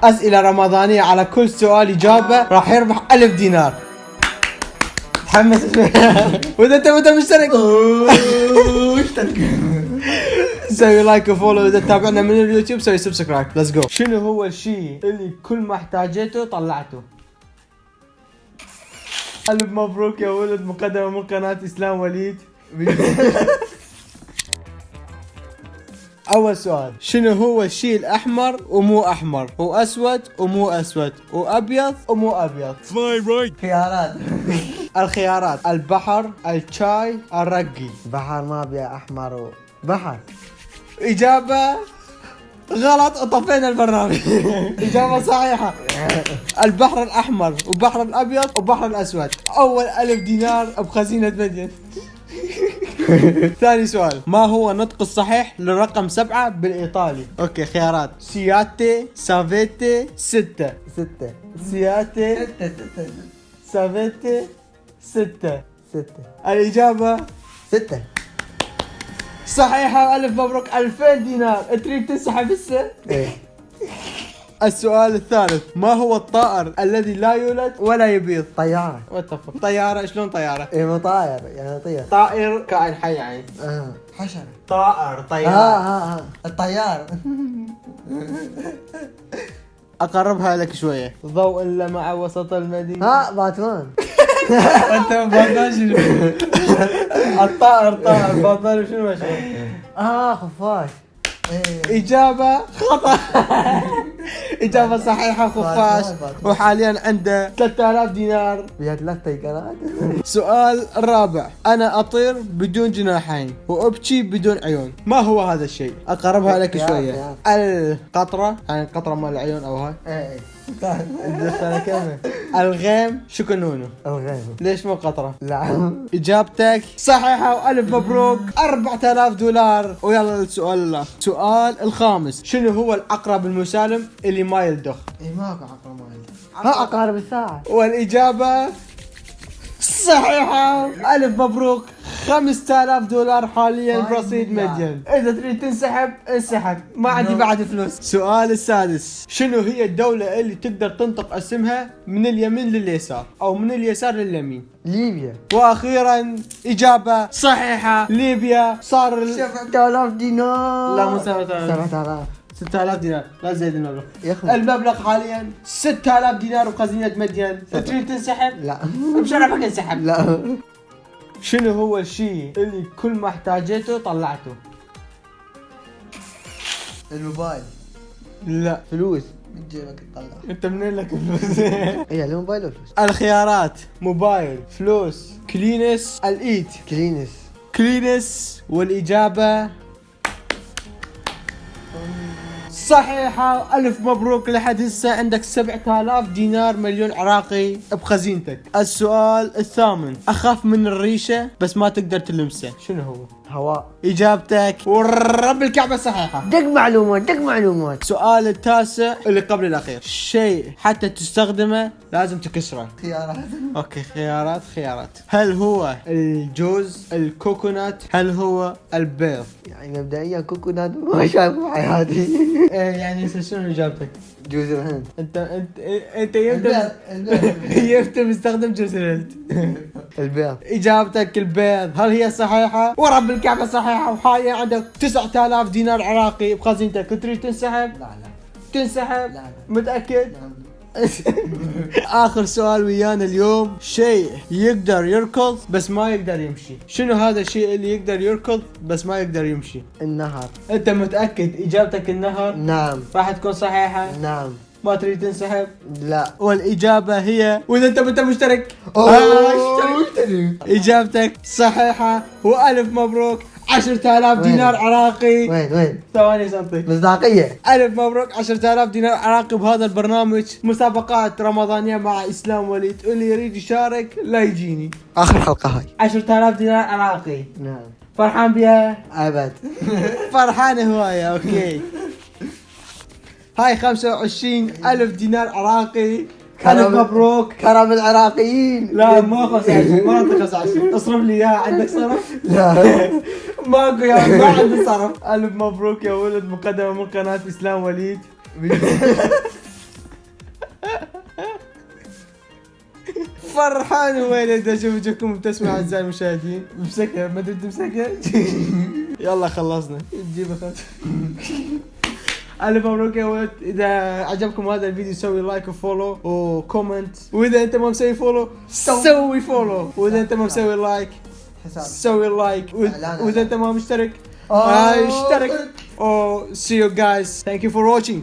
أسئلة رمضانية على كل سؤال إجابة راح يربح 1000 دينار. تحمس وإذا أنت مشترك سوي لايك وفولو. إذا تتابعنا من اليوتيوب سوي سبسكرايب. ليتس جو. شنو هو الشيء اللي كل ما احتاجته طلعته؟ ألف مبروك يا ولد، مقدمة من قناة إسلام وليد. أول سؤال، شنو هو الشيء الأحمر ومو أحمر وأسود ومو أسود وأبيض ومو أبيض؟ خيارات. الخيارات: البحر، الشاي، الرقي. بحر ما بيا احمر بحر. إجابة غلط، طفينا البرنامج. إجابة صحيحة، البحر الأحمر وبحر الأبيض وبحر الأسود. أول 1000 دينار بخزينة مدين. ثاني سؤال، ما هو النطق الصحيح للرقم 7 بالإيطالي؟ أوكي، خيارات: سياتي، سافيتي، 6. 6 سياتي، 6 سافيتي، 6. 6 الإجابة 6. صحيحة، ألف مبروك، 2000 دينار. تريد تنسحب هسه؟ ايه. السؤال الثالث، ما هو الطائر الذي لا يولد ولا يبيض؟ طيارة. واتفق. طيارة؟ شلون طيارة؟ ايه مو طاير يعني طير. طائر كائن حي يعني. حشرة. طائر طيارة. الطيار. أقربها لك شوية. ضوء لمع وسط المدينة. باتمان. أنت باتمان شنو؟ الطائر طائر، باتمان شنو مشهور؟ خفاش. إجابة خطأ. إجابة صحيحة، خفاش، وحاليا عنده 3000 دينار. بيها 3 طيارات. سؤال الرابع، أنا أطير بدون جناحين وأبكي بدون عيون، ما هو هذا الشيء؟ أقربها لك شوية. القطرة، يعني القطرة مال العيون أو هاي. ايه. دخل كلمة. الغيم، شكنونه. الغيم. ليش مو قطرة؟ لا. إجابتك صحيحة، وألف مبروك، 4000 دولار. ويلا السؤال الخامس، شنو هو العقرب المسالم اللي ما يلدغ؟ ايه ماكو عقرب ما يلدغ. عقارب الساعة. والإجابة صحيحة، ألف مبروك، 5000 دولار حاليا برصيد مدين. إذا تريد تنسحب انسحب، ما عندي بعد فلوس. السؤال السادس، شنو هي الدولة اللي تقدر تنطق اسمها من اليمين لليسار أو من اليسار لليمين؟ ليبيا. وأخيرا إجابة صحيحة، ليبيا. صار 7000 دينار. لا مو 7000. 7000. 6000 دينار. لا زيد المبلغ. يا أخي. المبلغ حاليا 6000 دينار بخزينة مدين. تريد تنسحب؟ لا. بشرفك انسحب. لا. شنو هو الشيء اللي كل ما احتاجته طلعته؟ الموبايل. لا. فلوس من جيبك تطلع. انت منين لك فلوس؟ ايه الموبايل وفلوس. الخيارات: موبايل، فلوس، كلينس، الايد. كلينس. كلينس، والاجابه صحيحة، ألف مبروك. لحد هسه عندك 7000 دينار مليون عراقي بخزينتك. السؤال الثامن، أخاف من الريشة بس ما تقدر تلمسه، شنو هو؟ هواء. إجابتك ورب الكعبة صحيحة. دق معلومات. السؤال التاسع اللي قبل الأخير، شيء حتى تستخدمه لازم تكسره. خيارات. أوكي، خيارات. هل هو الجوز، الكوكونات، هل هو البيض؟ يعني مبدئيا كوكونات ما شايفه بحياتي. يعني شنو إجابتك؟ جوز الهند. انت يمتى مستخدم جوز الهند؟ البيض. اجابتك البيض. هل هي صحيحة؟ ورب الكعبة صحيحة، وحاليا عندك 9000 دينار عراقي بخزينتك. تريد تنسحب؟ لا. تنسحب؟ لا. متأكد؟ آخر سؤال ويانا اليوم، شيء يقدر يركض بس ما يقدر يمشي، شنو هذا الشيء اللي يقدر يركض بس ما يقدر يمشي؟ النهر. انت متأكد؟ اجابتك النهر؟ نعم. راح تكون صحيحة؟ نعم. ما تريد تنسحب؟ لا. والإجابة هي، وإذا أنت مشترك اشتري. إجابتك صحيحة، وألف مبروك، 10000 دينار عراقي. وين ثواني سنتي. مصداقية. ألف مبروك، 10000 دينار عراقي بهذا البرنامج مسابقات رمضانية مع إسلام وليد. واللي يريد يشارك لا يجيني. آخر حلقة هاي. 10000 دينار عراقي. نعم. فرحان بها؟ أبد. فرحان هواية. أوكي. هاي 25,000 دينار عراقي. ألف مبروك. كرم العراقيين. لا ما 25، ما أعطيك 25. اصرف لي إياها. عندك صرف؟ لا. ماكو يا ما عندي صرف. ألف مبروك يا ولد، مقدمة من قناة إسلام وليد. فرحان وين اشوف وجهكم مبتسم اعزائي المشاهدين. امسكها ما تريد تمسكها. يلا خلصنا تجيبها خلاص. ألف مبروك يا ولد. إذا عجبكم هذا الفيديو سوي لايك وفولو وكومنت، وإذا أنت ما مسوي فولو سوي فولو، وإذا أنت ما مسوي لايك سوي لايك، وإذا أنت ما مشترك اشترك. Oh, see you guys. Thank you for watching.